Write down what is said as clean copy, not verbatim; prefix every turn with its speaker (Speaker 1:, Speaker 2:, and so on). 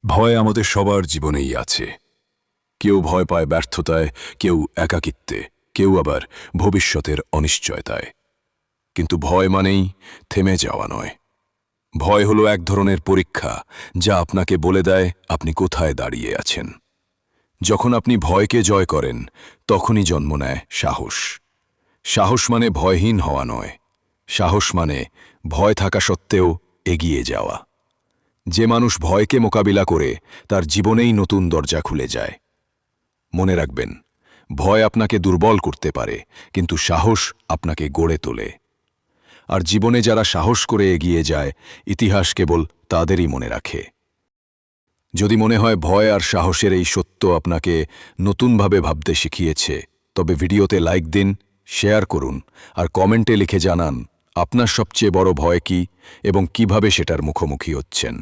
Speaker 1: ভয় আমাদের সবার জীবনেই আছে। কেউ ভয় পায় ব্যর্থতায়, কেউ একাকিত্বে, কেউ আবার ভবিষ্যতের অনিশ্চয়তায়। কিন্তু ভয় মানেই থেমে যাওয়া নয়। ভয় হলো এক ধরনের পরীক্ষা, যা আপনাকে বলে দেয় আপনি কোথায় দাঁড়িয়ে আছেন। যখন আপনি ভয়কে জয় করেন, তখনই জন্ম নেয় সাহস। সাহস মানে ভয়হীন হওয়া নয়, সাহস মানে ভয় থাকা সত্ত্বেও এগিয়ে যাওয়া। যে মানুষ ভয়কে মোকাবিলা করে, তার জীবনেই নতুন দরজা খুলে যায়। মনে রাখবেন, ভয় আপনাকে দুর্বল করতে পারে, কিন্তু সাহস আপনাকে গড়ে তোলে। আর জীবনে যারা সাহস করে এগিয়ে যায়, ইতিহাস কেবল তাদেরই মনে রাখে। যদি মনে হয় ভয় আর সাহসের এই সত্য আপনাকে নতুনভাবে ভাবতে শিখিয়েছে, তবে ভিডিওতে লাইক দিন, শেয়ার করুন আর কমেন্টে লিখে জানান আপনার সবচেয়ে বড় ভয় কী এবং কিভাবে সেটার মুখোমুখি হচ্ছেন।